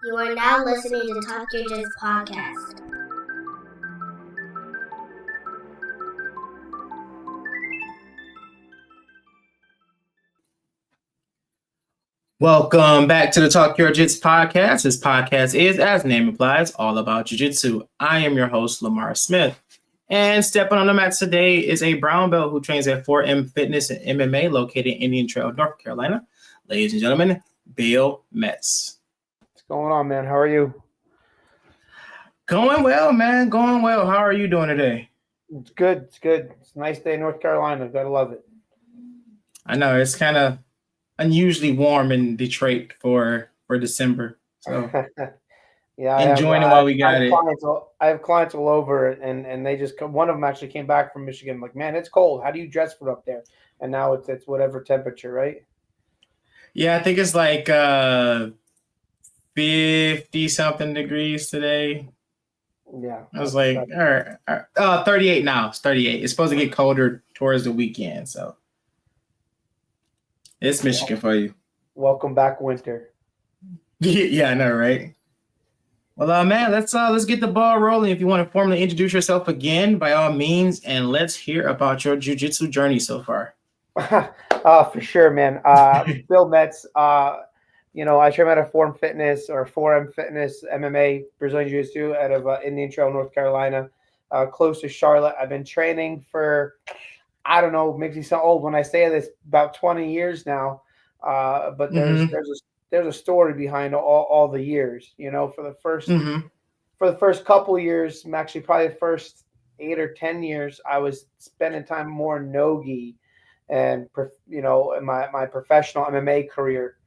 You are now listening to Talk Your Jits podcast. Welcome back to the Talk Your Jits podcast. This podcast is, as the name implies, all about jiu-jitsu. I am your host, Lamar Smith. And stepping on the mat today is a brown belt who trains at 4M Fitness and MMA located in Indian Trail, North Carolina. Ladies and gentlemen, Bill Metz. What's going on, man? How are you? Going well, man. Going well. How are you doing today? It's good. It's good. It's a nice day in North Carolina. Gotta love it. I know it's kind of unusually warm in Detroit for December. So yeah, enjoying it while we got it. I have clients all over, and they just one of them actually came back from Michigan. I'm like, man, it's cold. How do you dress for up there? And now it's whatever temperature, right? Yeah, I think it's like 50 something degrees today. Yeah, I was like, all right, 38 now. It's 38. It's supposed to get colder towards the weekend, so it's Michigan for you. Welcome back, winter. Yeah, I know, right? Well, man, let's get the ball rolling. If you want to formally introduce yourself again, by all means, and let's hear about your jiu-jitsu journey so far. For sure, man. Bill Metz. I train out of 4M Fitness or 4M Fitness MMA Brazilian Jiu-Jitsu out of Indian Trail, North Carolina, close to Charlotte. I've been training for, I don't know, makes me sound old when I say this, about 20 years now. But there's a story behind all the years. You know, for the first couple of years, actually probably the first 8 or 10 years, I was spending time more no-gi and in my professional MMA career.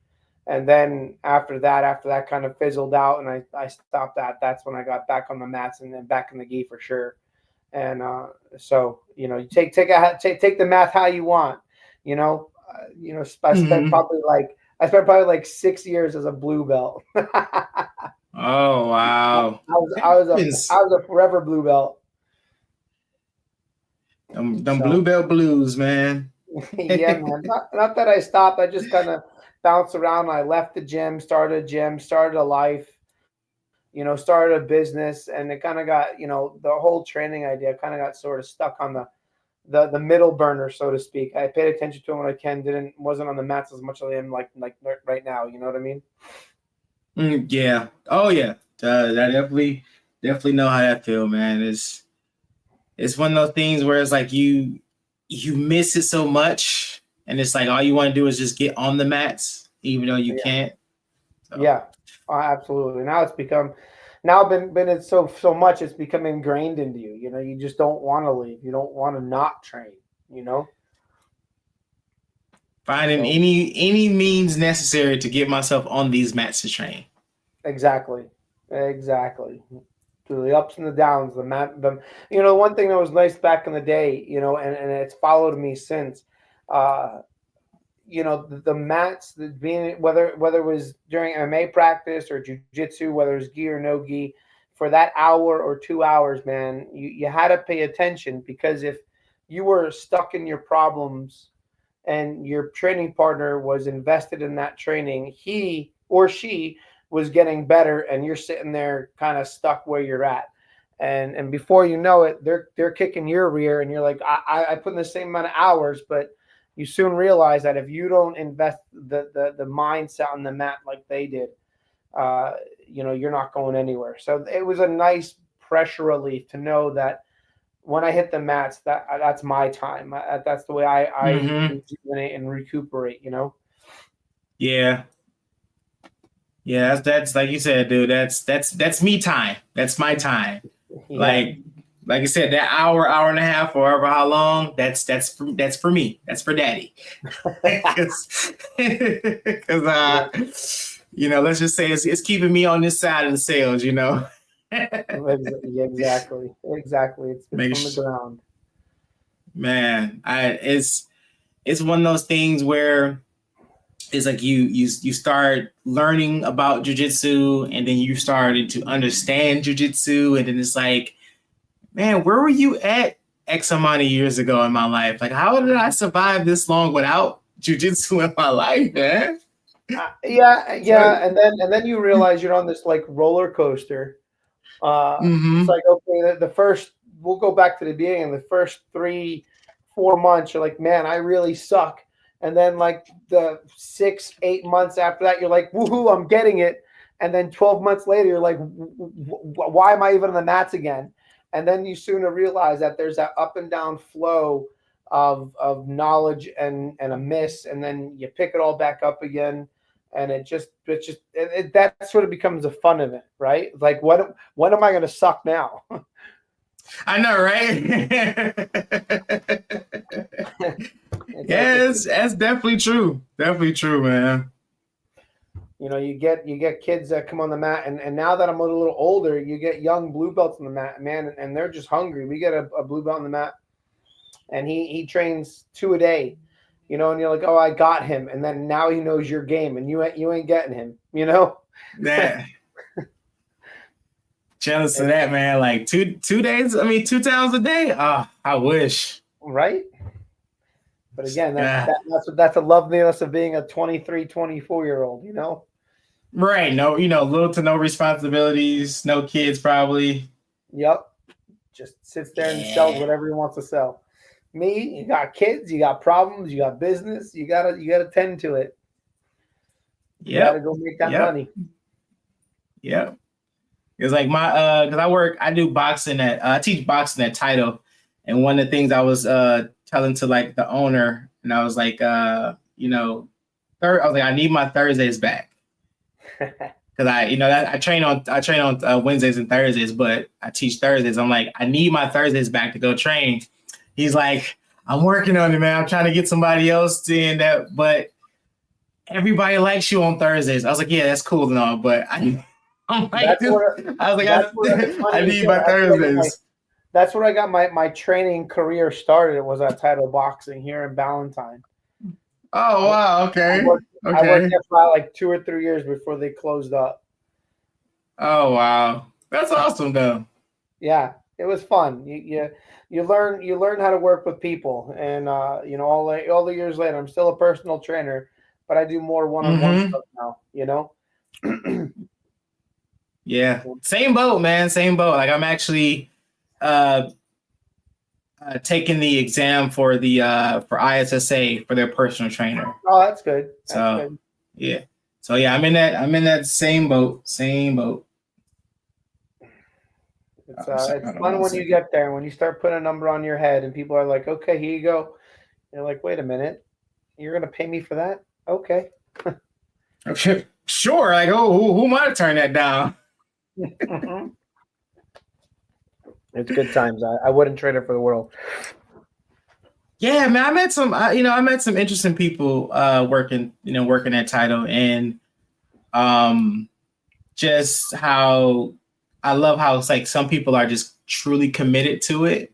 And then after that kind of fizzled out, and I stopped that. That's when I got back on the mats and then back in the gi for sure. And so you take the math how you want. I spent probably like 6 years as a blue belt. Oh wow! I was a forever blue belt. Them blue belt blues, man. Yeah, man. Not that I stopped. I just kind of bounced around. I left the gym, started a life, started a business, and it kind of got, the whole training idea kind of got sort of stuck on the middle burner, so to speak. I paid attention to it when I wasn't on the mats as much as I am like right now. You know what I mean? Yeah. Oh yeah. I definitely know how that feel, man. It's one of those things where it's like you miss it so much, and it's like all you want to do is just get on the mats, even though you can't. So. Yeah, absolutely. Now it's become, been so much, it's become ingrained into you. You just don't want to leave. You don't want to not train. Finding any means necessary to get myself on these mats to train. Exactly. Through the ups and the downs, one thing that was nice back in the day, and it's followed me since, the mats, being whether it was during MMA practice or jiu-jitsu, whether it's gi or no gi, for that hour or 2 hours, man, you had to pay attention, because if you were stuck in your problems and your training partner was invested in that training, he or she was getting better, and you're sitting there kind of stuck where you're at. And before you know it, they're kicking your rear, and you're like, I put in the same amount of hours, but you soon realize that if you don't invest the mindset on the mat like they did, you're not going anywhere. So it was a nice pressure relief to know that when I hit the mats, that's my time. That's the way I rejuvenate and recuperate. Yeah. Yeah, that's like you said, dude. That's me time. That's my time. Yeah. Like I said, that hour and a half, or however how long, that's for me. That's for daddy. Because let's just say it's keeping me on this side of the sales, Exactly. It's from the ground. Man, it's one of those things where it's like you start learning about jiu-jitsu, and then you started to understand jiu-jitsu, and then it's like, man, where were you at X amount of years ago in my life? Like, how did I survive this long without jiu-jitsu in my life, man? yeah, and then you realize you're on this like roller coaster. It's Mm-hmm. like okay, the first we'll go back to the beginning. The first 3-4 months, you're like, man, I really suck. And then like the 6-8 months after that, you're like, woohoo, I'm getting it. And then 12 months later, you're like, why am I even on the mats again? And then you sooner realize that there's that up and down flow of knowledge and a miss, and then you pick it all back up again, and that sort of becomes the fun of it, right? Like when am I going to suck now? I know, right? It's like Yes, that's definitely true. Definitely true, man. you get kids that come on the mat, and now that I'm a little older, you get young blue belts on the mat, man, and they're just hungry. We get a blue belt on the mat, and he trains 2 a day, and you're like, oh, I got him, and then now he knows your game, and you ain't getting him. That jealous of that, man. Like two days. I mean, 2 times a day. Ah, I wish. Right? But again, Yeah. that's a loveliness of being a 23, 24-year-old. Right. No, little to no responsibilities, no kids probably. Yep. Just sits there and sells whatever he wants to sell. Me, you got kids, you got problems, you got business, you gotta tend to it. You gotta go make that money. Yep. It's like because I do boxing I teach boxing at Title. And one of the things I was telling to like the owner, and I was like, I was like, I need my Thursdays back. Because I train on Wednesdays and Thursdays, but I teach Thursdays. I'm like, I need my Thursdays back to go train. He's like, I'm working on it, man. I'm trying to get somebody else in that, but everybody likes you on Thursdays. I was like, yeah, that's cool and all, but I'm like, I need my Thursdays. That's where I got my training career started. It was at Title Boxing here in Ballantyne. Oh wow! Okay. I worked there for like 2 or 3 years before they closed up. Oh wow, that's awesome though. Yeah, it was fun. You learn how to work with people, and all the years later, I'm still a personal trainer, but I do more one-on-one stuff now. Yeah, same boat, man. Same boat. Like I'm actually taking the exam for for ISSA for their personal trainer. Oh, that's good. Good. Yeah. So yeah, I'm in that same boat. Same boat. It's fun when you get there, when you start putting a number on your head, and people are like, "Okay, here you go." You're like, "Wait a minute, you're gonna pay me for that?" Okay. Okay. Sure. Like, oh, who might have turned that down? It's good times. I wouldn't trade it for the world. Yeah, man. I met some interesting people working at Title, and just how I love how it's like some people are just truly committed to it,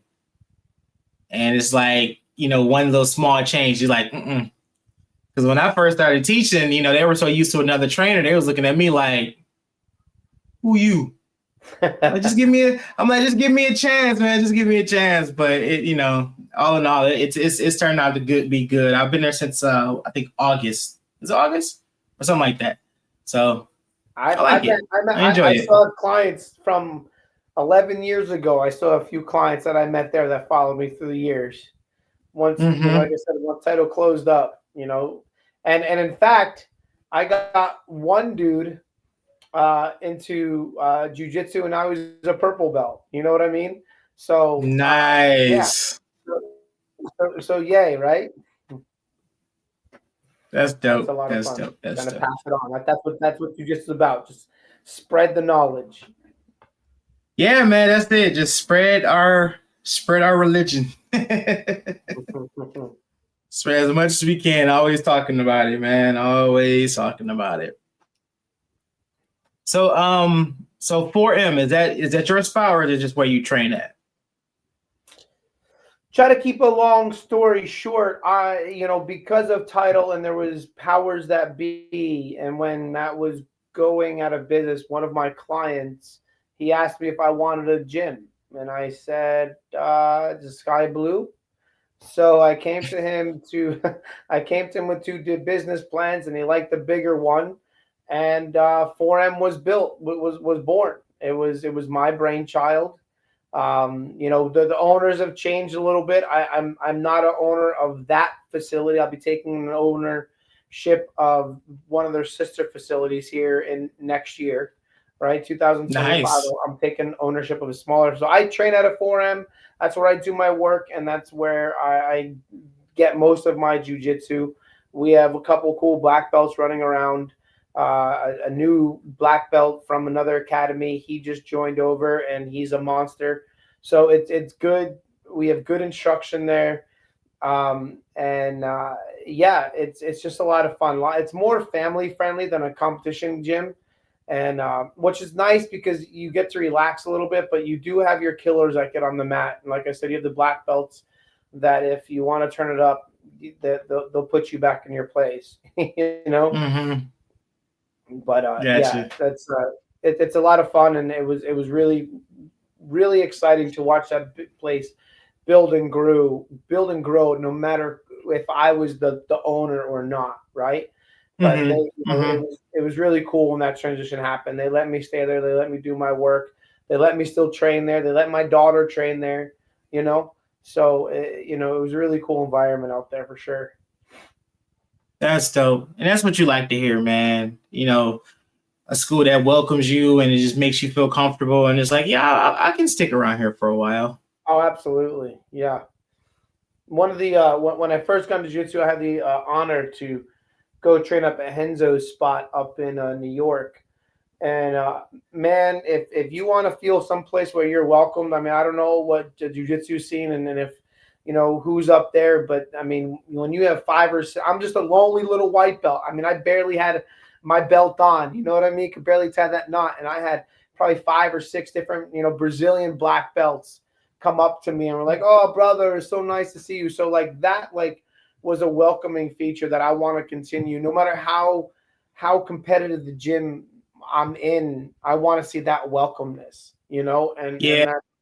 and it's like one of those small changes. You're like, because when I first started teaching, they were so used to another trainer, they was looking at me like, "Who you?" Just give me a chance, man. Just give me a chance. But it, all in all, it's turned out to be good. I've been there since I think August. Is it August or something like that? So I like it. I enjoy it. I saw clients from 11 years ago. I saw a few clients that I met there that followed me through the years. Once, like I said, once Title closed up, and in fact, I got one dude into jiu-jitsu, and I was a purple belt. You know what I mean? So nice. So yay, right? That's dope. That's a lot of fun. Dope. That's dope. Pass it on. That's what jiu-jitsu is about. Just spread the knowledge. Yeah, man, that's it. Just spread our religion. Spread as much as we can. Always talking about it, man. Always talking about it. So 4M, is that your spot, or is it just where you train at? Try to keep a long story short. Because of Title, and there was powers that be, and when that was going out of business, one of my clients, he asked me if I wanted a gym, and I said, "The sky blue." So I came to him I came to him with two business plans, and he liked the bigger one. And 4M was built, was born. It was my brainchild. The owners have changed a little bit. I'm not an owner of that facility. I'll be taking an ownership of one of their sister facilities here in next year, right? 2025. Nice. I'm taking ownership of a smaller. So I train at a 4M. That's where I do my work, and that's where I get most of my jujitsu. We have a couple cool black belts running around. A new black belt from another academy. He just joined over, and he's a monster. So it's good. We have good instruction there, and yeah, it's just a lot of fun. It's more family friendly than a competition gym, and which is nice because you get to relax a little bit. But you do have your killers that get on the mat, and like I said, you have the black belts that if you want to turn it up, they'll put you back in your place. Mm-hmm. But yeah, Gotcha. that's it's a lot of fun, and it was really really exciting to watch that place build and grow, no matter if I was the owner or not, right? But Mm-hmm. Mm-hmm. it was really cool when that transition happened. They let me stay there. They let me do my work. They let me still train there. They let my daughter train there. You know, so it was a really cool environment out there for sure. That's dope. And that's what you like to hear, man. A school that welcomes you and it just makes you feel comfortable. And it's like, yeah, I can stick around here for a while. Oh, absolutely, yeah. One of the when I first got into jiu-jitsu, I had the honor to go train up at Henzo's spot up in New York. And man, if you want to feel someplace where you're welcomed, I mean, I don't know what the jiu-jitsu scene and then if who's up there, but I mean, when you have five or six, I'm just a lonely little white belt. I mean, I barely had my belt on. You know what I mean? Could barely tie that knot, and I had probably five or six different Brazilian black belts come up to me and were like, "Oh, brother, it's so nice to see you." So like that, was a welcoming feature that I want to continue, no matter how competitive the gym I'm in. I want to see that welcomeness, Yeah. and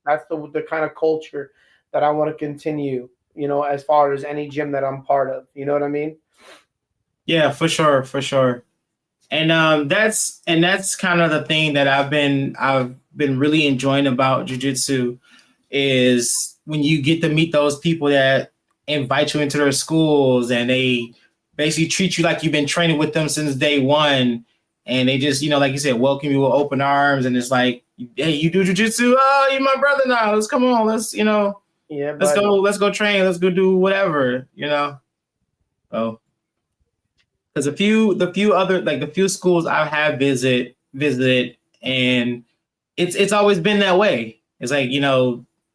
that's the kind of culture that I want to continue, as far as any gym that I'm part of. You know what I mean? Yeah, for sure. For sure. And that's kind of the thing that I've been really enjoying about jujitsu is when you get to meet those people that invite you into their schools and they basically treat you like you've been training with them since day one. And they just, like you said, welcome you with open arms. And it's like, hey, you do jujitsu? Oh, you're my brother now. Let's come on. Yeah, Let's but go. Let's go train. Let's go do whatever. Oh, because the few schools I have visited, and it's always been that way. It's like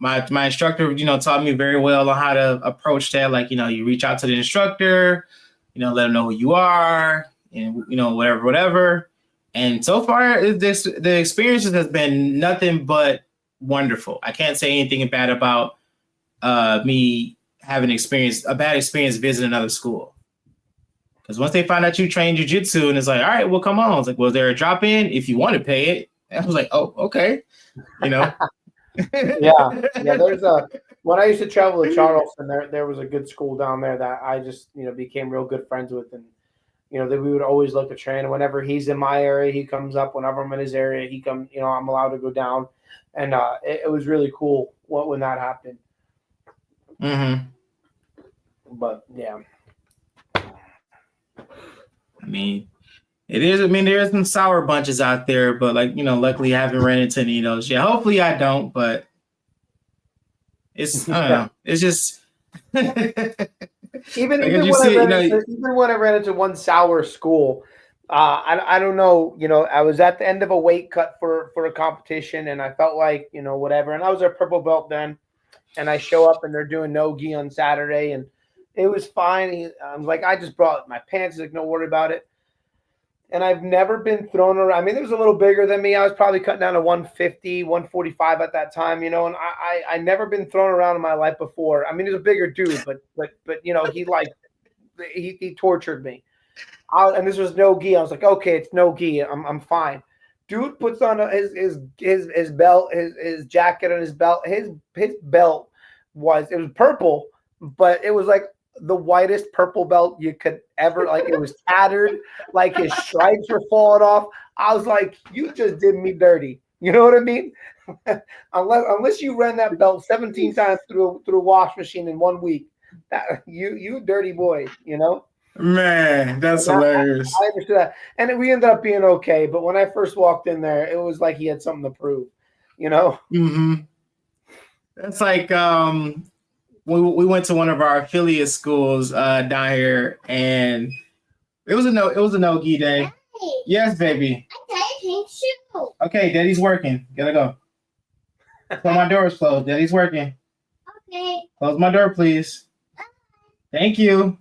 my instructor taught me very well on how to approach that. Like you reach out to the instructor, let them know who you are, and whatever. And so far, the experiences has been nothing but wonderful. I can't say anything bad about me having a bad experience visiting another school. Because once they find out you train jujitsu, and it's like, all right, well, come on. It's like, well, is there a drop in if you want to pay it? And I was like, oh, okay. yeah, yeah. There's when I used to travel to Charleston, there was a good school down there that I just became real good friends with, and that we would always look to train. And whenever he's in my area, he comes up. Whenever I'm in his area, he comes. I'm allowed to go down, and it was really cool when that happened. Mm-hmm. But yeah. I mean, it is. I mean, there is some sour bunches out there, but luckily I haven't ran into any of those yet. Hopefully I don't, but I don't know. It's just even like as even you when I see, ran into one sour school, I don't know. I was at the end of a weight cut for a competition, and I felt like whatever, and I was a purple belt then, and I show up and they're doing no gi on Saturday, and it was fine. I'm like, I just brought my pants. He's like, no worry about it. And I've never been thrown around. I mean, it was a little bigger than me. I was probably cutting down to 150, 145 at that time, and I never been thrown around in my life before. I mean, he's a bigger dude, but he tortured me. And this was no gi. I was like, okay, it's no gi. I'm fine. Dude puts on his belt, his jacket and his belt. His belt was purple, but it was like the whitest purple belt you could ever, like it was tattered, like his stripes were falling off. I was like, you just did me dirty. You know what I mean? unless you ran that belt 17 times through a wash machine in 1 week, that you dirty boy, you know? Man, that's hilarious. I understood that. And we ended up being okay. But when I first walked in there, it was like he had something to prove, you know? Mm-hmm. That's like we went to one of our affiliate schools down here, and it was a no-gi day. Hey, Yes, baby. I got a pink shoe. Okay, Daddy's working. Gotta go. So my door is closed. Daddy's working. Okay. Close my door, please. Thank you.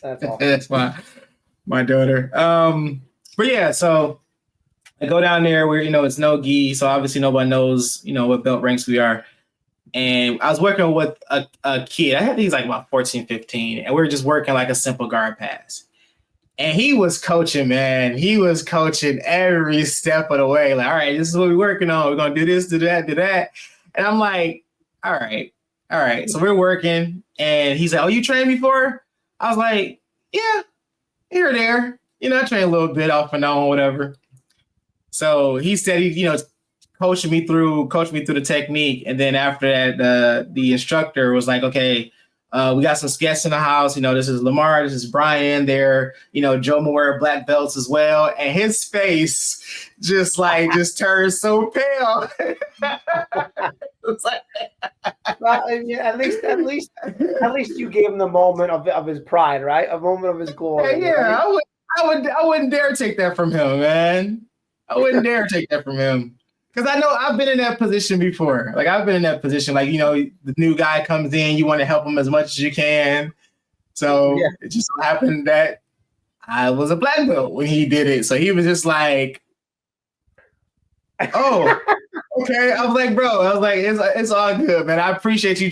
That's awesome. That's my daughter. But yeah, so I go down there where it's no gi, so obviously nobody knows what belt ranks we are. And I was working with a kid. I think he's like about 14, 15, and we were just working like a simple guard pass. And he was coaching, man. He was coaching every step of the way. Like, all right, this is what we're working on. We're gonna do this, do that, do that. And I'm like, all right. So we're working, and he's like, "Oh, you trained before?" I was like, "Yeah, here or there. I trained a little bit off and on, whatever." So he said he, coaching me through the technique, and then after that, the instructor was like, "Okay, we got some guests in the house. This is Lamar, this is Brian. There, Joe will wear black belts as well." And his face just turned so pale. It's like, Well, I mean, at least you gave him the moment of his pride, right? A moment of his glory. yeah, right? I wouldn't dare take that from him, man. I wouldn't dare take that from him. Because I know I've been in that position before. Like, I've been in that position. Like, the new guy comes in, you want to help him as much as you can. So It just so happened that I was a black belt when he did it. So he was just like, oh, okay. I was like, bro, it's all good, man. I appreciate you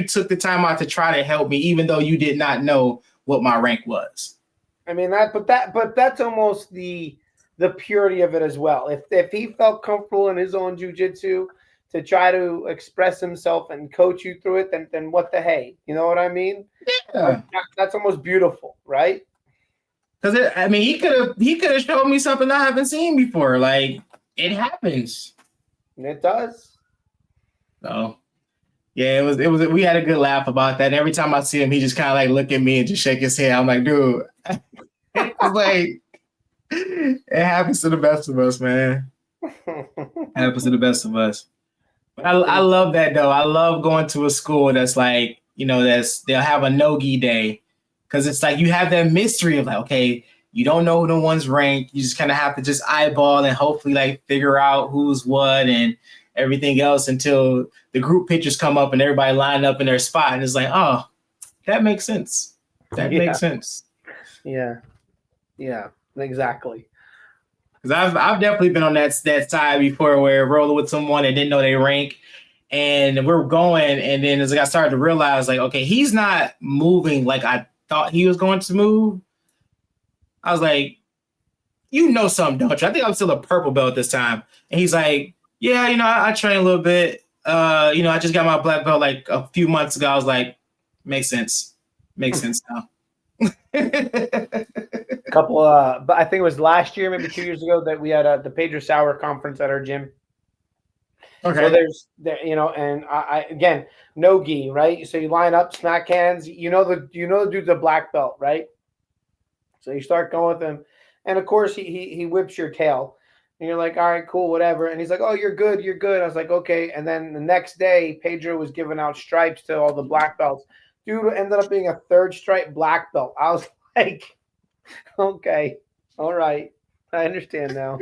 took the time out to try to help me, even though you did not know what my rank was. I mean, but that's almost the purity of it as well. If he felt comfortable in his own jiu-jitsu to try to express himself and coach you through it, then what the hey? You know what I mean? Yeah. That's almost beautiful, right? Because he could have shown me something I haven't seen before. Like, it happens. It does. So yeah, it was we had a good laugh about that. And every time I see him, he just kind of like look at me and just shake his head. I'm like, dude, it's like, it happens to the best of us, man. It happens to the best of us. But I love that though. I love going to a school that's like, they'll have a no-gi day. Cause it's like you have that mystery of like, okay, you don't know who the one's ranked. You just kind of have to just eyeball and hopefully like figure out who's what and everything else until the group pictures come up and everybody line up in their spot. And it's like, oh, that makes sense. That makes sense. Yeah. Yeah, exactly. Because I've definitely been on that side before where rolling with someone and didn't know they rank. And we're going. And then as I started to realize like, okay, he's not moving like I thought he was going to move. I was like, something, don't you? I think I'm still a purple belt at this time. And he's like, yeah, I train a little bit. I just got my black belt like a few months ago. I was like, makes sense. Makes sense now. But I think it was last year, maybe 2 years ago, that we had the Pedro Sauer conference at our gym. Okay. So and I again, no gi, right? So you line up, smack hands. The dude's a black belt, right? So you start going with him, and of course he whips your tail, and you're like, all right, cool, whatever. And he's like, oh, you're good. I was like, okay. And then the next day, Pedro was giving out stripes to all the black belts. Dude ended up being a 3rd stripe black belt. I was like, okay, all right, I understand now.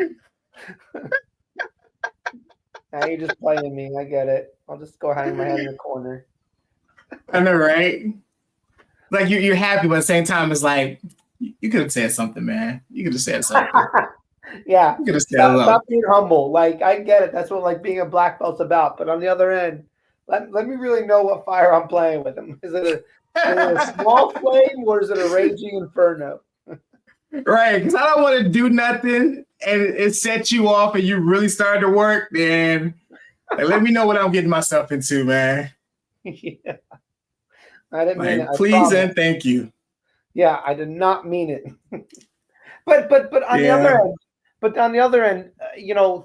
Now you're just playing me. I get it. I'll just go hang my head in the corner. I know, right? Like you're happy, but at the same time, it's like you could have said something, man. You could have said something. Yeah. You could have said stop being humble. Like I get it. That's what like being a black belt's about. But on the other end, let me really know what fire I'm playing with him. Is it a small flame or is it a raging inferno? Right, because I don't want to do nothing and it sets you off and you really started to work, then let me know what I'm getting myself into, man. Yeah. I didn't mean it. Like, I please promise. and thank you. Yeah, I did not mean it. but on the Yeah. other end,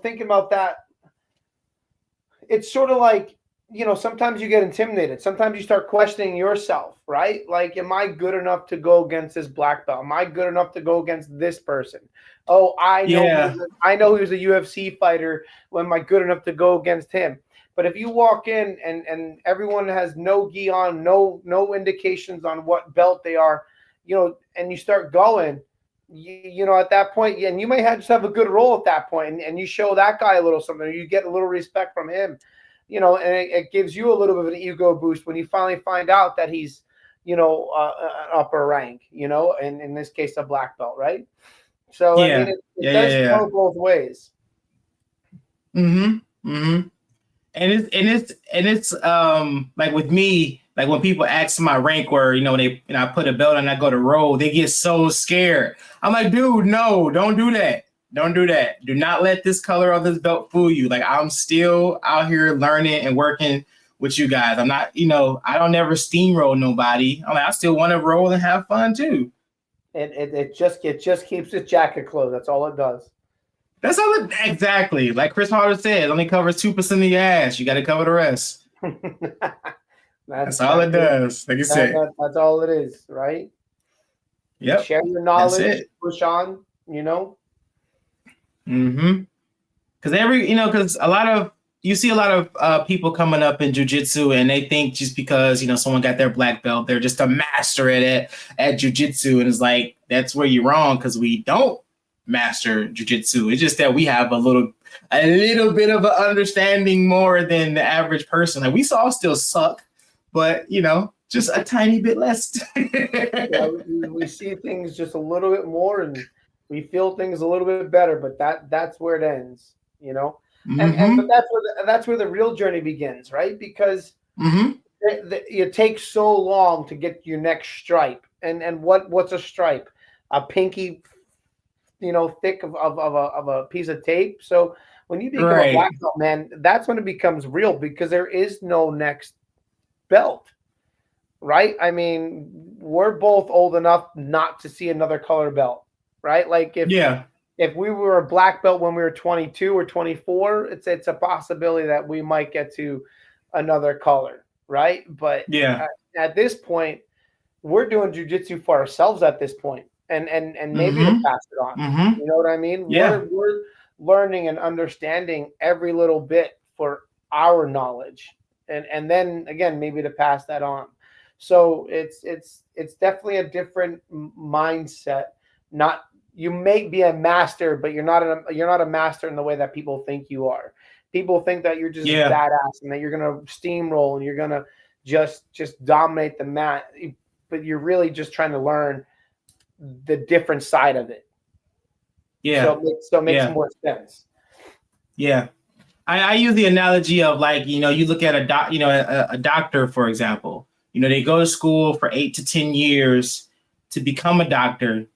thinking about that, it's sort of like, sometimes you get intimidated. Sometimes you start questioning yourself, right? Like, am I good enough to go against this black belt? Am I good enough to go against this person? Oh, Yeah. I know he was a UFC fighter. Well, am I good enough to go against him? But if you walk in and everyone has no gi on, no indications on what belt they are, and you start going, at that point, and you may just have a good role at that point, and you show that guy a little something, or you get a little respect from him, and it gives you a little bit of an ego boost when you finally find out that he's, an upper rank, and in this case, a black belt, right? So, I mean, Yeah. it Yeah. Yeah. does Yeah. go both ways. Mm-hmm. Mm-hmm. And it's like with me, like when people ask my rank where, I put a belt and I go to roll, they get so scared. I'm like, dude, no, don't do that. Don't do that. Do not let this color of this belt fool you. Like, I'm still out here learning and working with you guys. I'm not, I don't ever steamroll nobody. I'm like, I still want to roll and have fun too. It just keeps his jacket closed. That's all it does. That's all it exactly. Like Chris Harder said, it only covers 2% of your ass. You got to cover the rest. That's all it does. Like you said. That's all it is, right? Yep. Share your That's knowledge, it. push on, Mm-hmm. Because you see a lot of people coming up in jiu-jitsu and they think just because, someone got their black belt, they're just a master at jiu-jitsu. And it's like, that's where you're wrong, because we don't master jiu-jitsu. It's just that we have a little bit of an understanding more than the average person. Like, we all still suck, but, just a tiny bit less. Yeah, we see things just a little bit more, and we feel things a little bit better, but that's where it ends, Mm-hmm. But that's where the real journey begins, right? Because Mm-hmm. it takes so long to get your next stripe, and what's a stripe? A pinky, thick of a piece of tape. So when you become a black belt, man, that's when it becomes real, because there is no next belt. Right? I mean, we're both old enough not to see another color belt, right? Like, if we were a black belt when we were 22 or 24, it's a possibility that we might get to another color, right? But at this point, we're doing jiu-jitsu for ourselves at this point, and maybe to pass it on. Mm-hmm. You know what I mean? Yeah. We're learning and understanding every little bit for our knowledge, and then again, maybe to pass that on. So it's definitely a different mindset. Not, you may be a master, but you're not a master in the way that people think you are. People think that you're just badass and that you're gonna steamroll and you're gonna just dominate the mat, but you're really just trying to learn the different side of it. Yeah. So it makes more sense. Yeah. I use the analogy of, like, you look at a doctor, for example. They go to school for 8 to 10 years to become a doctor.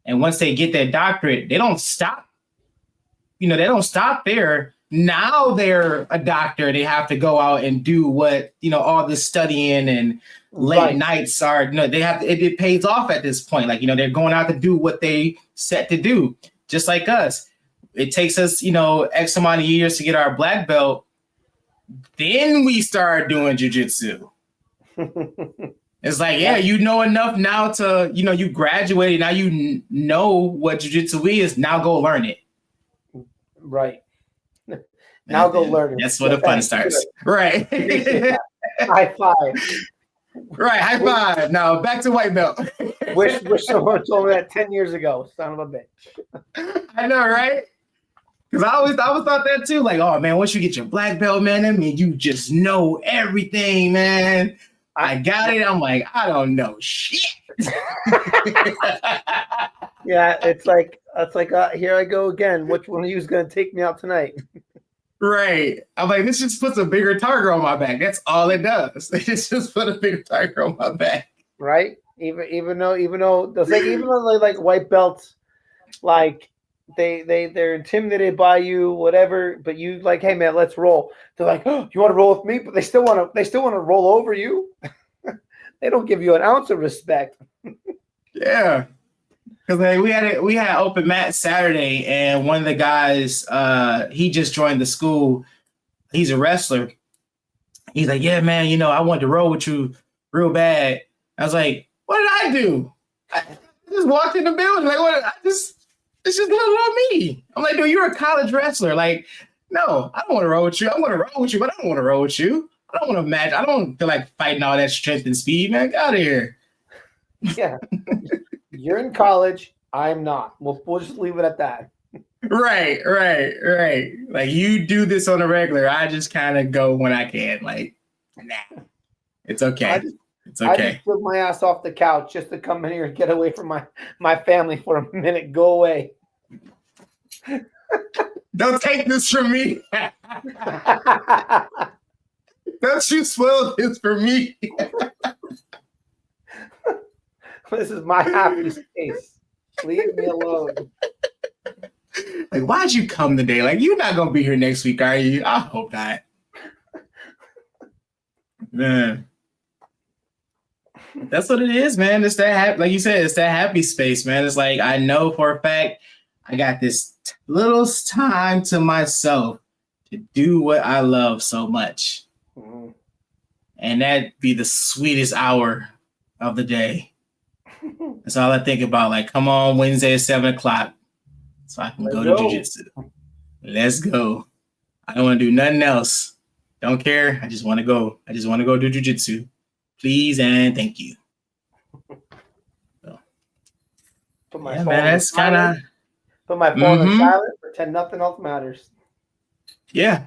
And once they get their doctorate, they don't stop. They don't stop there. Now they're a doctor. They have to go out and do what, all this studying and late nights are. They have it pays off at this point. Like, they're going out to do what they set to do, just like us. It takes us, X amount of years to get our black belt. Then we start doing jiu-jitsu. It's like, you know enough now to, you graduated. Now you know what jiu-jitsu is. Now go learn it. Right. Now go learn it. That's where the fun starts. Right. High five. Right. High five. Now back to white belt. Wish someone told me that 10 years ago. Son of a bitch. I know, right? Because I always thought that too. Like, oh man, once you get your black belt, man, I mean, you just know everything, man. I got it. I'm like, I don't know shit. Yeah, it's like here I go again. Which one of you is going to take me out tonight? Right. I'm like, this just puts a bigger target on my back. That's all it does. They just put a bigger target on my back. Right. Even though like white belts, like they're intimidated by you, whatever. But you like, hey man, let's roll. They're like, oh, you want to roll with me? But they still want to roll over you. They don't give you an ounce of respect. Yeah. Because like, we had open mat Saturday, and one of the guys, he just joined the school. He's a wrestler. He's like, yeah, man, I wanted to roll with you real bad. I was like, what did I do? I just walked in the building. Like, it's just little on me. I'm like, dude, you're a college wrestler. Like, no, I don't want to roll with you. I want to roll with you, but I don't want to roll with you. I don't want to match. I don't feel like fighting all that strength and speed, man. Get out of here. Yeah. You're in college. I'm not. We'll just leave it at that. Right. Like, you do this on a regular. I just kind of go when I can. Like, nah, it's okay. It's okay. I just took my ass off the couch just to come in here and get away from my family for a minute. Go away. Don't take this from me. Don't you spoil this for me. This is my happy space. Leave me alone. Like, why'd you come today? Like, you're not gonna be here next week, are you? I hope not. Man, that's what it is, man. It's that like you said, it's that happy space, man. It's like I know for a fact I got this little time to myself to do what I love so much, and that'd be the sweetest hour of the day. That's all I think about. Like, come on, Wednesday at 7:00, so I can go to jiu-jitsu. Let's go. I don't want to do nothing else. Don't care. I just want to go. I just want to go do jiu-jitsu. Please and thank you. So, man, that's kind of. Put my phone on silent. Pretend nothing else matters. Yeah.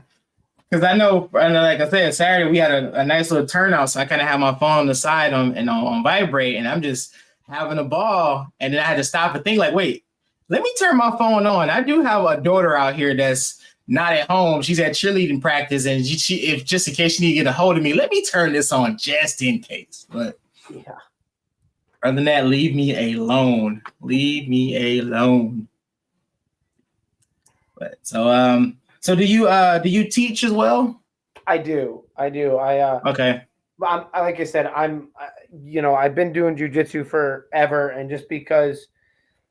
Because I know, like I said, Saturday we had a nice little turnout, so I kind of had my phone on the side on vibrate, and I'm just having a ball, and then I had to stop and think, like, wait, let me turn my phone on. I do have a daughter out here that's not at home. She's at cheerleading practice, and if just in case she need to get a hold of me, let me turn this on just in case. But yeah, other than that, leave me alone. Leave me alone. But so do you teach as well? I do. Okay. Like I said, I've been doing jiu-jitsu forever, and just because,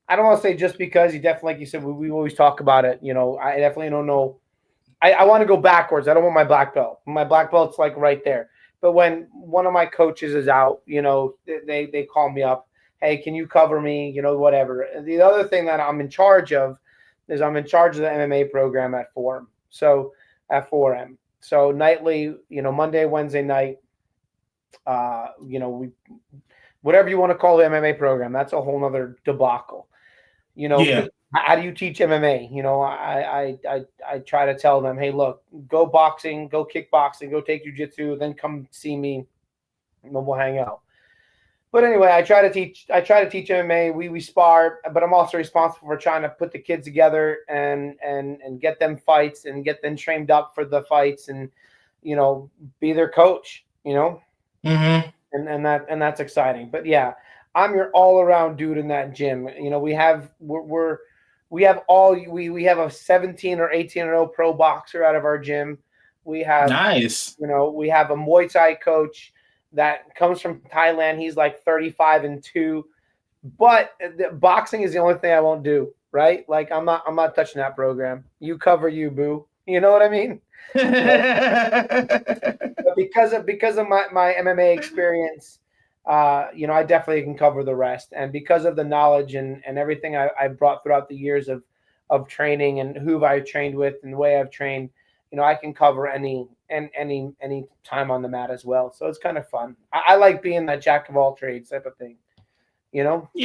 I don't want to say just because, you definitely, like you said, we always talk about it. I definitely don't know. I want to go backwards. I don't want my black belt. My black belt's like right there. But when one of my coaches is out, they call me up. Hey, can you cover me? Whatever. The other thing that I'm in charge of is I'm in charge of the MMA program at Forum. So at 4M. So nightly, Monday, Wednesday night, we, whatever you want to call the MMA program, that's a whole nother debacle. Yeah. How do you teach MMA? I try to tell them, hey, look, go boxing, go kickboxing, go take jiu-jitsu, then come see me, and then we'll hang out. But anyway, I try to teach MMA. We spar, but I'm also responsible for trying to put the kids together and get them fights and get them trained up for the fights, and be their coach. Mm-hmm. And that's exciting. But yeah, I'm your all around dude in that gym. We have a 17 or 18-0 pro boxer out of our gym. We have nice. We have a Muay Thai coach that comes from Thailand. He's like 35-2, but boxing is the only thing I won't do. Right? Like I'm not touching that program. You cover you, boo. You know what I mean? But because of my MMA experience, I definitely can cover the rest. And because of the knowledge and everything I've brought throughout the years of training and who I've trained with and the way I've trained, I can cover any time on the mat as well. So it's kind of fun. I like being that jack of all trades type of thing. Yeah.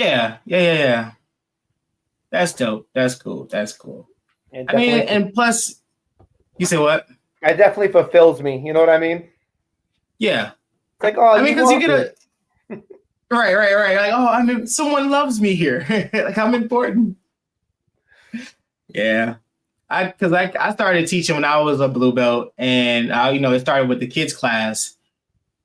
That's dope. That's cool. I mean, and plus, you say what? It definitely fulfills me. You know what I mean? Yeah. It's like, oh, because you get right. Like, oh, I mean, someone loves me here. Like, I'm important. Yeah. I started teaching when I was a blue belt, and it started with the kids class.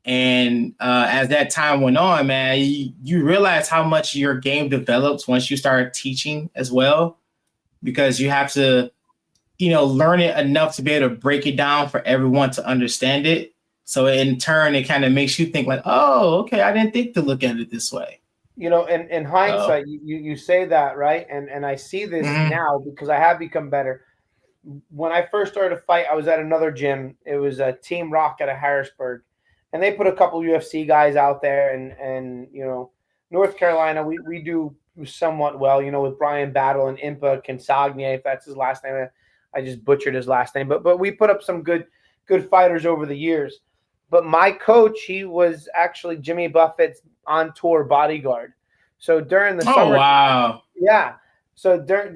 And as that time went on, man, you realize how much your game develops once you start teaching as well. because you have to, learn it enough to be able to break it down for everyone to understand it. So in turn, it kind of makes you think like, oh, okay, I didn't think to look at it this way. In hindsight, you say that, right? And I see this now because I have become better. When I first started to fight, I was at another gym. It was a Team Rock out of Harrisburg, and they put a couple UFC guys out there. And North Carolina, we do somewhat well, with Brian Battle and Impa Consagne, if that's his last name. I just butchered his last name, but we put up some good fighters over the years. But my coach, he was actually Jimmy Buffett's on tour bodyguard. So during the summer, wow, yeah. So during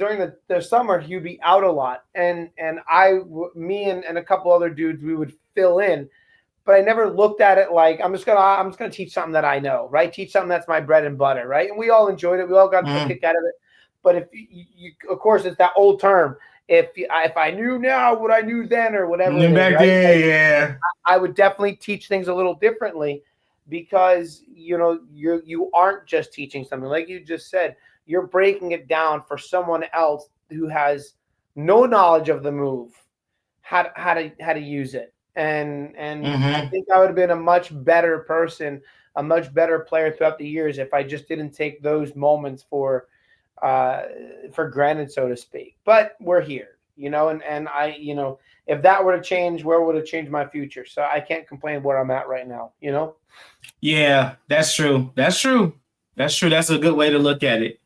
the summer, he'd be out a lot, and me and a couple other dudes, we would fill in. But I never looked at it like I'm just gonna teach something that I know, right? Teach something that's my bread and butter, right? And we all enjoyed it. We all got a kick out of it. But if you, of course, it's that old term. If I knew now what I knew then, or whatever, back then, yeah, I would definitely teach things a little differently, because you aren't just teaching something, like you just said. You're breaking it down for someone else who has no knowledge of the move, how to use it. And I think I would have been a much better person, a much better player throughout the years if I just didn't take those moments for granted, so to speak. But we're here, and I, if that were to change, where would it change my future? So I can't complain where I'm at right now, Yeah, that's true. That's true. That's a good way to look at it.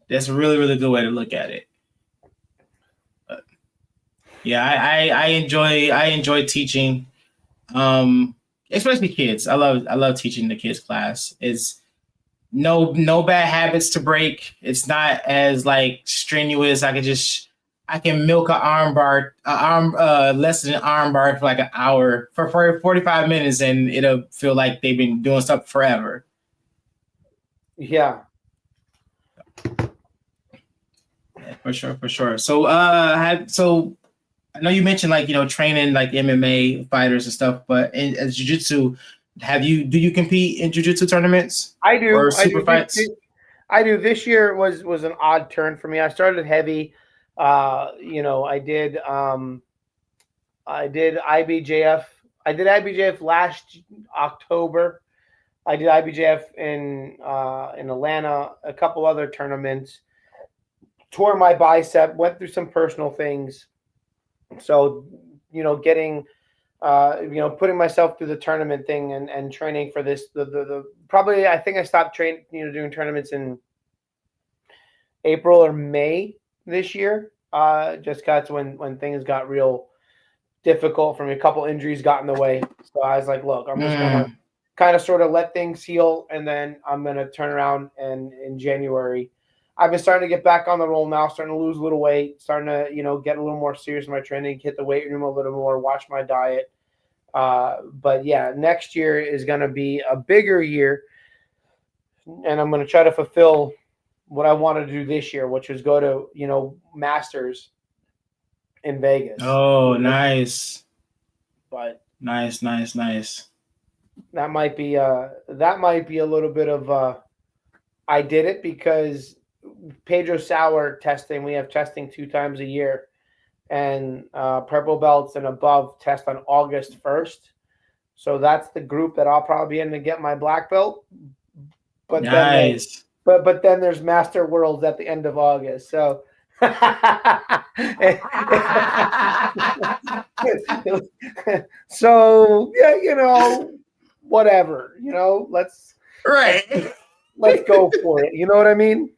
That's a really, really good way to look at it. But yeah, I enjoy teaching, especially kids. I love teaching the kids class. It's no bad habits to break. It's not as like strenuous. I can milk an arm bar, less than an arm bar for like an hour for 45 minutes, and it'll feel like they've been doing stuff forever. Yeah. For sure. So, I know you mentioned like training like MMA fighters and stuff, but as jiu-jitsu, do you compete in jiu-jitsu tournaments? I do. Or super fights? I do. This year was an odd turn for me. I started heavy. I did IBJF. I did IBJF last October. I did IBJF in Atlanta, a couple other tournaments. Tore my bicep, went through some personal things. So, getting, putting myself through the tournament thing and training for this, probably, I think I stopped training, doing tournaments in April or May this year. Just that's when things got real difficult for me. A couple injuries got in the way. So I was like, look, I'm just going to kind of sort of let things heal. And then I'm going to turn around, and in January, I've been starting to get back on the roll now, starting to lose a little weight, starting to, get a little more serious in my training, hit the weight room a little more, watch my diet. But yeah, next year is going to be a bigger year, and I'm going to try to fulfill what I wanted to do this year, which was go to, Masters in Vegas. Oh, nice. But nice. That might be a little bit of I did it because Pedro Sauer testing. We have testing 2 times a year, and purple belts and above test on August 1st. So that's the group that I'll probably be in to get my black belt. But nice. But then there's Master Worlds at the end of August. So so yeah, whatever, let's go for it. You know what I mean?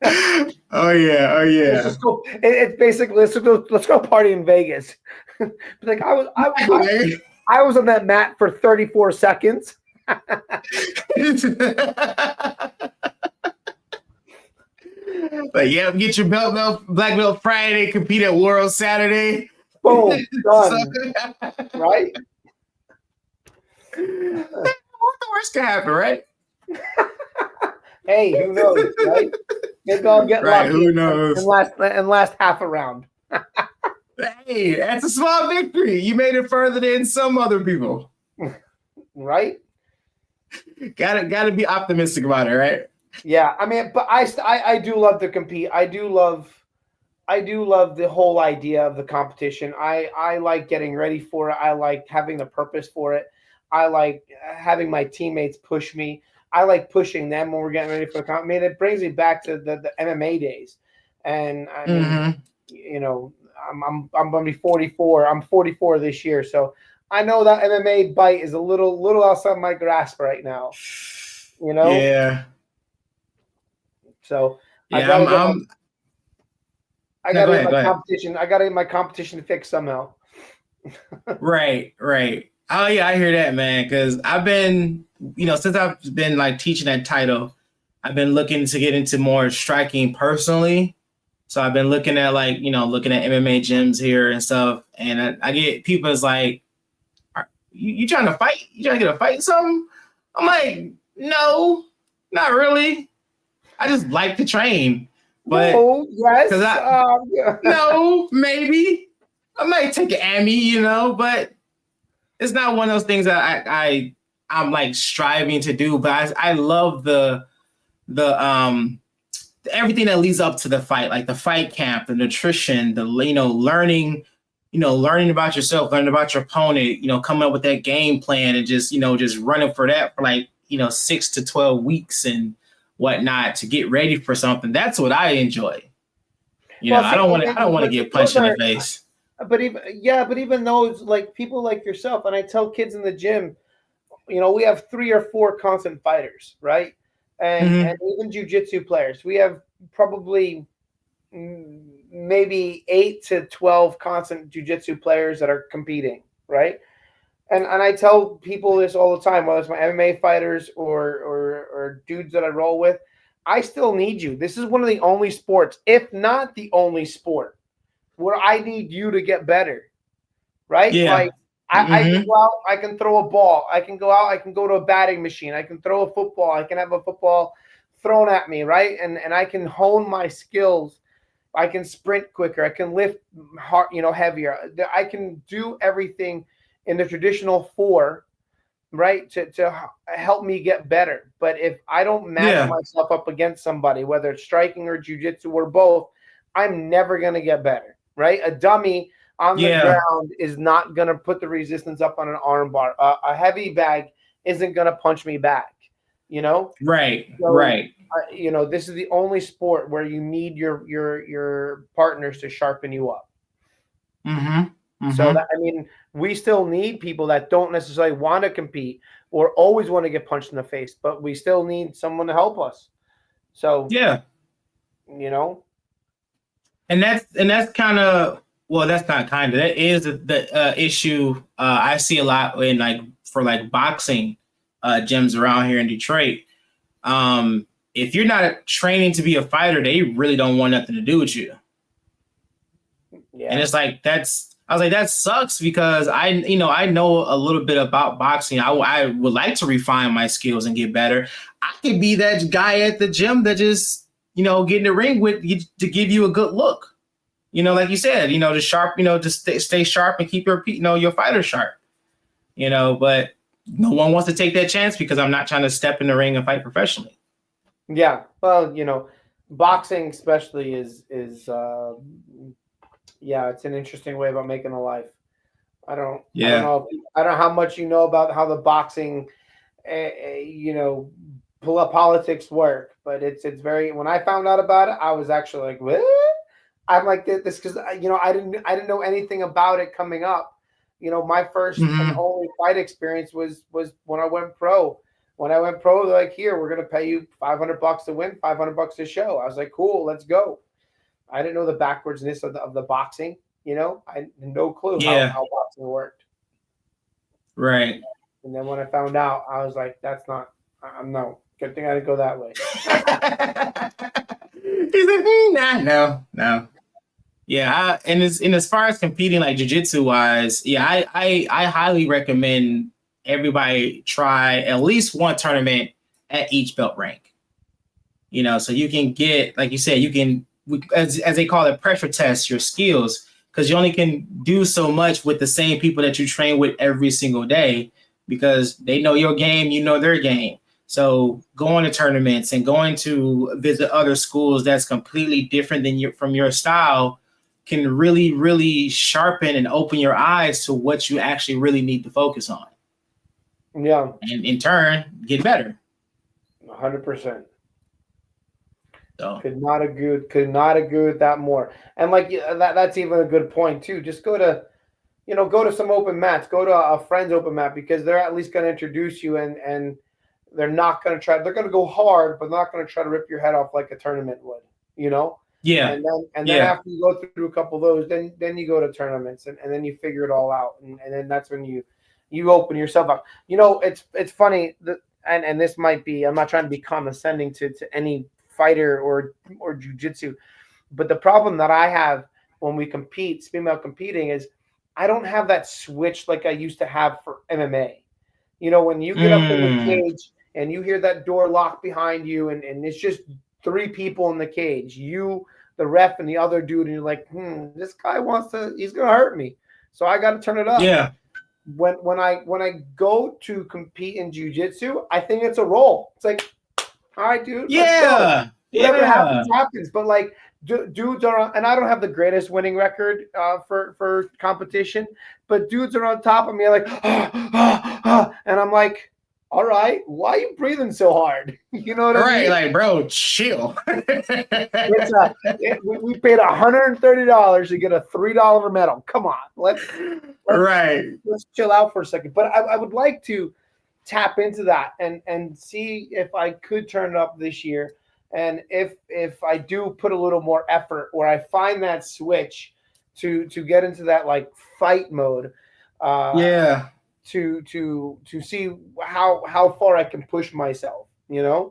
Oh yeah. It's basically let's go party in Vegas. Like I was on that mat for 34 seconds. But yeah, get your black belt Friday, compete at World Saturday. Boom, done. Right? What's the worst can happen, right? Hey, who knows, right? Maybe I'll get lucky. Who knows? And last half a round. Hey, that's a small victory. You made it further than some other people. Right? Gotta be optimistic about it, right? Yeah, I mean, but I do love to compete. I do love I do love the whole idea of the competition. I like getting ready for it. I like having a purpose for it. I like having my teammates push me. I like pushing them when we're getting ready for the comp. I mean, it brings me back to the MMA days. And I mean, Mm-hmm. you know, I'm gonna be 44. I'm 44 this year, so I know that MMA bite is a little outside my grasp right now. You know, Yeah. so I Yeah. gotta I'm. get my I'm. I No, go gotta get ahead. my Go ahead. competition. I gotta get my competition fixed somehow. Right. Right. Oh yeah, I hear that, man. Because I've been, since I've been like teaching that title, I've been looking to get into more striking personally. So I've been looking at like, looking at MMA gyms here and stuff, and I get people is like, you trying to fight? You trying to get a fight? Or something? I'm like, no, not really. I just like to train, but No, because yes, I yeah. no, maybe I might take an Emmy, but it's not one of those things that I'm like striving to do. But I love the everything that leads up to the fight, like the fight camp, the nutrition, the learning about yourself, learning about your opponent, coming up with that game plan and just running for that for like 6 to 12 weeks and whatnot to get ready for something. That's what I enjoy. Well, I see, don't want to. I don't want to but get those punched in the are, face. but even those like people like yourself, and I tell kids in the gym, we have 3 or 4 constant fighters, right? And Mm-hmm. even jujitsu players, we have probably maybe 8 to 12 constant jujitsu players that are competing, right? And I tell people this all the time, whether it's my MMA fighters or dudes that I roll with, I still need you. This is one of the only sports, if not the only sport, where I need you to get better, right? Yeah. Like I can Mm-hmm. go out, I can throw a ball, I can go out, I can go to a batting machine, I can throw a football, I can have a football thrown at me, right? And I can hone my skills. I can sprint quicker. I can lift hard, heavier. I can do everything in the traditional 4, right? To help me get better. But if I don't match Yeah. myself up against somebody, whether it's striking or jujitsu or both, I'm never gonna get better, right? A dummy on the Yeah. ground is not gonna put the resistance up on an arm bar. A heavy bag isn't gonna punch me back, you know. Right. So Right. this is the only sport where you need your partners to sharpen you up. Mm-hmm. So Mm-hmm. that I mean, we still need people that don't necessarily want to compete or always want to get punched in the face, but we still need someone to help us. So, Yeah. you know, And that's kind of, well, that's not kind of, that is the issue I see a lot in like for like boxing gyms around here in Detroit. If you're not training to be a fighter, they really don't want nothing to do with you. And yeah. it's like I was like, that sucks because I know a little bit about boxing. I would like to refine my skills and get better. I could be that guy at the gym that just get in the ring with you to give you a good look. Like you said, to sharp, to stay sharp and keep your fighter sharp. But no one wants to take that chance because I'm not trying to step in the ring and fight professionally. Yeah. Well, boxing especially is yeah, it's an interesting way about making a life. I don't Yeah. know I don't know how much you know about how the boxing you know politics work, but it's very. When I found out about it, I was actually like, what? I'm like this because I didn't know anything about it coming up. My first and Mm-hmm. only fight experience was when I went pro. When I went pro, they're like, here, we're gonna pay you $500 to win, $500 to show. I was like, cool, let's go. I didn't know the backwardsness of the boxing. I had no clue how Yeah. boxing worked. Right. And then when I found out, I was like, that's not. I'm no. Good thing I didn't go that way. He's like, nah, no. Yeah, and as far as competing like jiu-jitsu wise, yeah, I highly recommend everybody try at least one tournament at each belt rank. So you can get, like you said, you can, as they call it, pressure test your skills because you only can do so much with the same people that you train with every single day because they know your game, you know their game. So going to tournaments and going to visit other schools that's completely different than from your style can really, really sharpen and open your eyes to what you actually really need to focus on. Yeah. And in turn, get better. 100%. So Could not agree with that more. And like that's even a good point too. Just go to some open mats, go to a friend's open mat, because they're at least going to introduce you, and they're not going to try. They're going to go hard, but not going to try to rip your head off like a tournament would. Yeah. And then after you go through a couple of those, then you go to tournaments, and then you figure it all out, and then that's when you open yourself up. It's funny that, and this might be, I'm not trying to be condescending to any fighter or jujitsu, but the problem that I have when we compete, speaking about competing, is I don't have that switch like I used to have for MMA. When you get up in the cage and you hear that door lock behind you, and it's just 3 people in the cage, you, the ref, and the other dude, and you're like, this guy he's gonna hurt me, so I got to turn it up. Yeah. When I go to compete in jiu-jitsu, I think it's a roll. It's like, all right, dude. Yeah. Whatever happens. But like, dudes are, and I don't have the greatest winning record for competition, but dudes are on top of me like, and I'm like, all right, why are you breathing so hard? You know what I mean? Like, bro, chill. We paid $130 to get a $3 medal. Come on, let's chill out for a second. But I would like to tap into that and see if I could turn it up this year. And if I do put a little more effort, where I find that switch to get into that like fight mode, to see how far I can push myself, Yeah,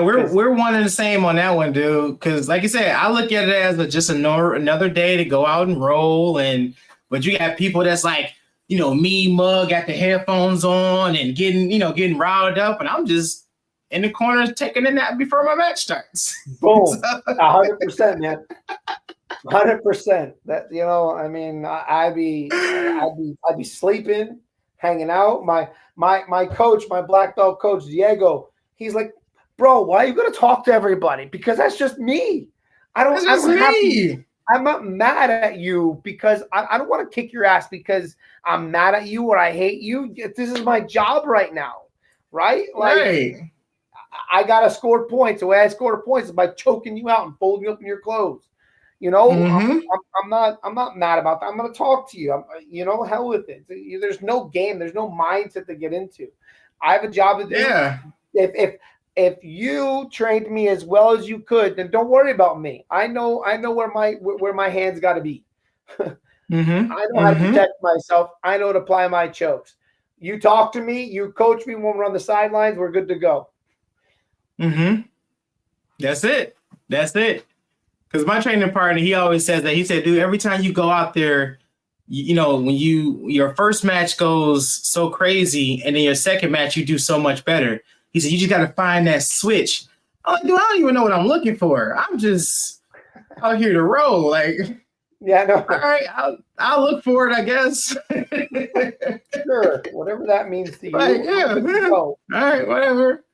we're one and the same on that one, dude. Because like you said, I look at it as just another day to go out and roll, but you got people that's like, me mug, got the headphones on and getting riled up, and I'm just in the corner taking a nap before my match starts. Boom, 100%, man. 100%. That I mean, I'd be sleeping, hanging out. My coach, my black belt coach Diego, he's like, bro, why are you gonna talk to everybody? Because that's just me. I'm not mad at you because I don't want to kick your ass because I'm mad at you or I hate you. This is my job right now, right? Like, I gotta score points. The way I score points is by choking you out and folding you up in your clothes. I'm not mad about that. I'm gonna talk to you. Hell with it. There's no game. There's no mindset to get into. I have a job to do. Yeah. If you trained me as well as you could, then don't worry about me. I know where my hands got to be. I know how to protect myself. I know to apply my chokes. You talk to me. You coach me when we're on the sidelines. We're good to go. That's it. Because my training partner, he always says that. He said, dude, every time you go out there, when your first match goes so crazy, and then your second match you do so much better. He said, you just got to find that switch. I'm like, dude, I don't even know what I'm looking for. I'm just out here to roll. Like, yeah, no. All right, I'll look for it, I guess. Sure, whatever that means to you. Like, yeah. All right, whatever.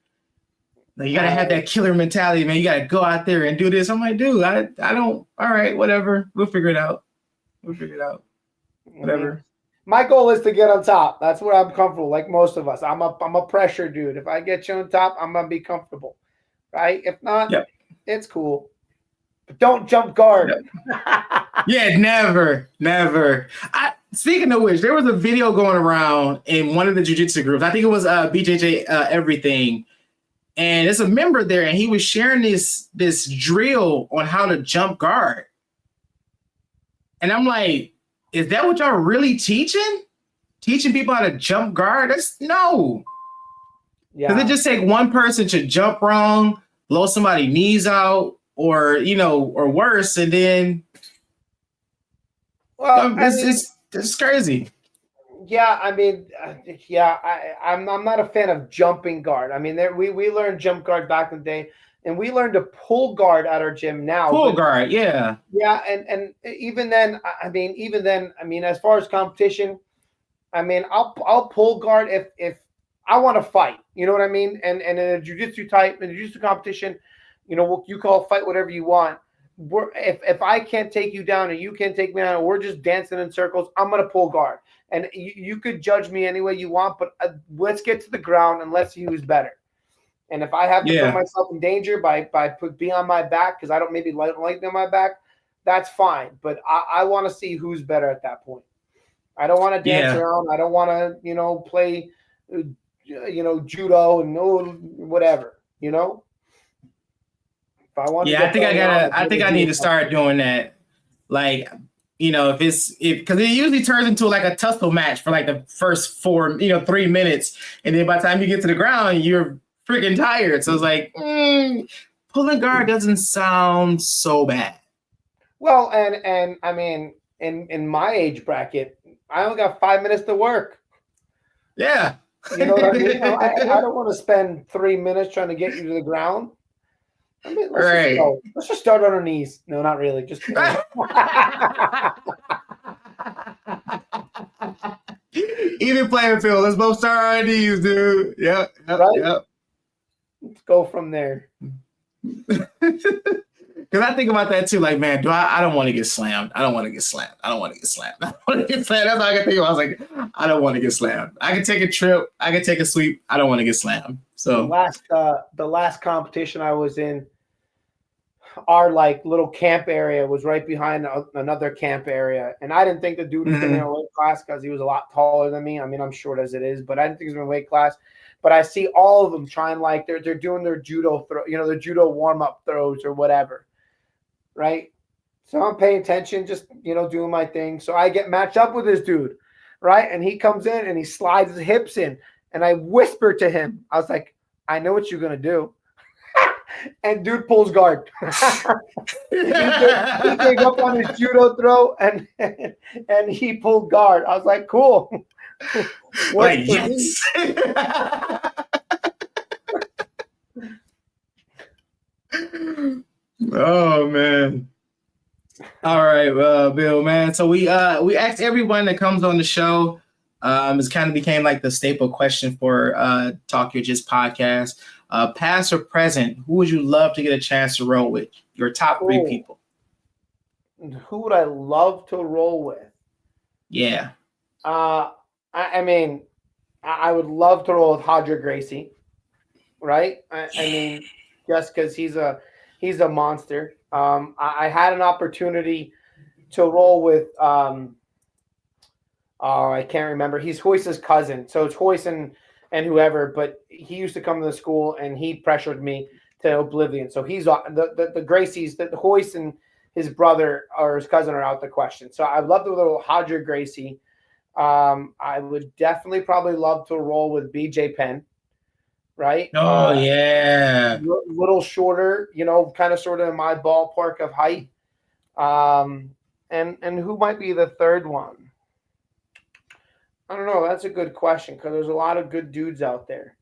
Like, you gotta have that killer mentality, man. You gotta go out there and do this. I'm like, dude, I don't. All right, whatever. We'll figure it out. Whatever. My goal is to get on top. That's where I'm comfortable. Like most of us, I'm a pressure dude. If I get you on top, I'm gonna be comfortable, right? If not, It's cool. But don't jump guard. Yeah, never. Speaking of which, there was a video going around in one of the jiu-jitsu groups. I think it was BJJ Everything. And there's a member there, and he was sharing this drill on how to jump guard. And I'm like, is that what y'all really teaching? Teaching people how to jump guard? No. Yeah. Does it just take one person to jump wrong, blow somebody's knees out, or worse, and then it's crazy. Yeah, I mean, I'm not a fan of jumping guard. I mean, we learned jump guard back in the day, and we learned to pull guard at our gym now. Guard, yeah. Yeah, and even then, as far as competition, I mean, I'll pull guard if I want to fight. You know what I mean? And in a jiu-jitsu type, in a jiu-jitsu competition, you call fight whatever you want. If I can't take you down and you can't take me down, and we're just dancing in circles, I'm gonna pull guard. And you could judge me any way you want, but let's get to the ground and let's see who's better. And if I have to put myself in danger by being on my back because I don't maybe like being on my back, that's fine. But I want to see who's better at that point. I don't want to dance around. I don't want to, play, judo and whatever. If I want, I think I need to start doing that. Like, because it usually turns into like a tussle match for like the first 3 minutes, and then by the time you get to the ground, you're freaking tired. So it's like pulling guard doesn't sound so bad. Well, and I mean, in my age bracket, I only got 5 minutes to work. Yeah. You know what I mean? I don't want to spend 3 minutes trying to get you to the ground. I mean, let's just start on our knees. No, not really. Just even playing field. Let's both start on our knees, dude. Yep. Let's go from there. Because I think about that too. Like, man, I don't want to get slammed. I don't want to get slammed. That's all I can think about. I was like, I don't want to get slammed. I can take a trip. I can take a sweep. I don't want to get slammed. So the last competition I was in, our like little camp area was right behind another camp area, and I didn't think the dude was in a weight class because he was a lot taller than me. I mean, I'm short as it is, but I didn't think he was in a weight class. But I see all of them trying like they're doing their judo throw, their judo warm up throws or whatever, right? So I'm paying attention, just doing my thing. So I get matched up with this dude, right? And he comes in and he slides his hips in, and I whisper to him, I was like, I know what you're gonna do. And dude pulls guard. he came up on his judo throw and he pulled guard. I was like, cool. Like, yes. Oh man. All right, Bill, man. So we asked everyone that comes on the show. It's kind of became like the staple question for Talk Your Jits podcast. Past or present, who would you love to get a chance to roll with? Your top 3 people. Who would I love to roll with? Yeah. I mean, I would love to roll with Hodger Gracie, right? I mean, just because he's a monster. I had an opportunity to roll with I can't remember. He's Hoyce's cousin, so it's Hoyce and whoever. But he used to come to the school, and he pressured me to oblivion. So he's the Gracies, the Hoyce and his brother or his cousin are out the question. So I'd love to roll Hodger Gracie. I would definitely probably love to roll with BJ Penn, right? Oh, yeah. Little shorter, kind of sort of in my ballpark of height. And who might be the third one? I don't know. That's a good question because there's a lot of good dudes out there.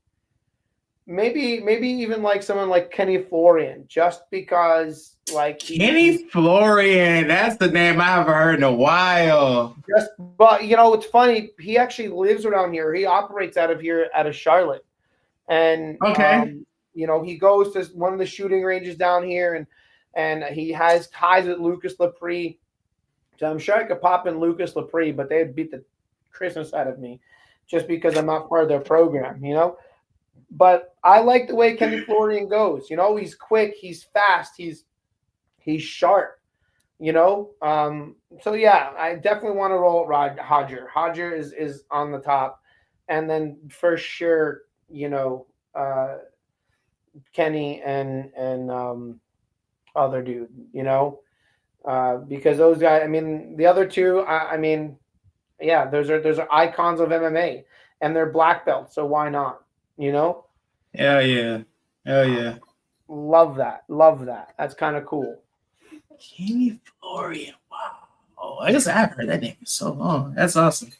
Maybe even like someone like Kenny Florian, just because like Kenny Florian, that's the name I haven't heard in a while. But it's funny. He actually lives around here. He operates out of Charlotte, and he goes to one of the shooting ranges down here, and he has ties with Lucas Lepre. So I'm sure I could pop in Lucas Lepre, but they'd beat the Christmas out of me just because I'm not part of their program, But I like the way Kenny Florian goes. He's quick, he's fast, he's sharp. So yeah, I definitely want to roll Hodger. Hodger is on the top, and then for sure, Kenny and other dude. Because those guys. I mean, the other two. Yeah, those are icons of MMA, and they're black belts. So why not? Hell yeah. Love that. That's kind of cool. Kenny Florian. Wow. I guess I haven't heard that name in so long. That's awesome.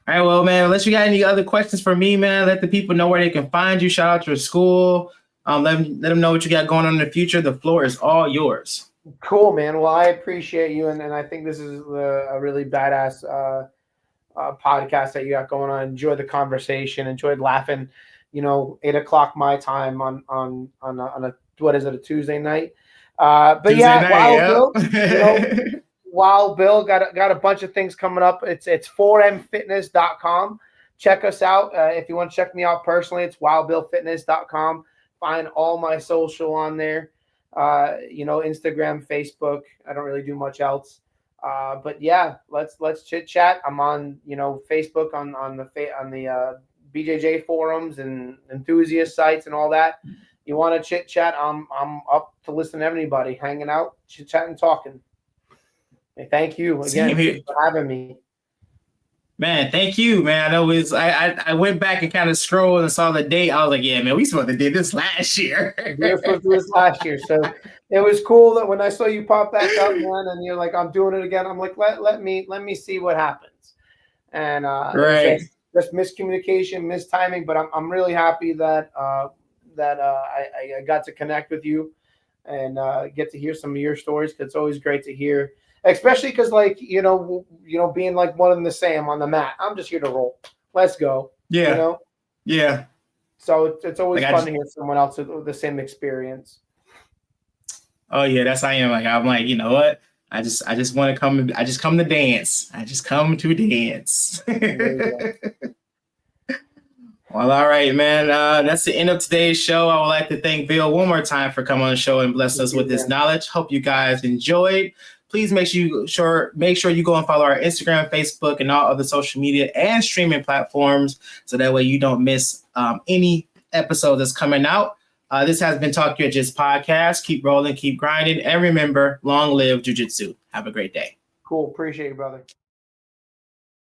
All right, well, man, unless you got any other questions for me, man, let the people know where they can find you. Shout out to your school. Let them know what you got going on in the future. The floor is all yours. Cool, man. Well, I appreciate you, and I think this is a really badass podcast that you got going on. Enjoyed the conversation. Enjoyed laughing. 8 o'clock my time on a what is it, a Tuesday night? But Tuesday yeah, night, Wild yeah. Bill, Wild Bill got a bunch of things coming up. It's 4mfitness.com. Check us out. If you want to check me out personally, it's wildbillfitness.com. Find all my social on there. Instagram, Facebook. I don't really do much else. But yeah, let's chit chat. I'm on Facebook on the BJJ forums and enthusiast sites and all that. You want to chit chat? I'm up to listen to anybody, hanging out, chit chatting, talking. Hey, thank you again for having me. Man, thank you, man. I went back and kind of scrolled and saw the date. I was like, yeah, man, we supposed to did this last year. We were supposed to do this last year. So it was cool that when I saw you pop back up, man, and you're like, I'm doing it again. I'm like, let me see what happens. And right. It was just miscommunication, mistiming, but I'm really happy that I got to connect with you and get to hear some of your stories. Cause it's always great to hear. Especially because, being like one and the same on the mat. I'm just here to roll. Let's go. Yeah. Yeah. So it's always fun to hear someone else with the same experience. Oh yeah, that's how I am. Like I'm like, you know what? I just want to come. I just come to dance. I just come to dance. Well, all right, man. That's the end of today's show. I would like to thank Bill one more time for coming on the show and bless us with his knowledge. Hope you guys enjoyed. Please make sure you go and follow our Instagram, Facebook, and all other social media and streaming platforms, so that way you don't miss any episode that's coming out. This has been Talk Your Jits podcast. Keep rolling, keep grinding, and remember, long live Jiu-Jitsu. Have a great day. Cool. Appreciate you, brother.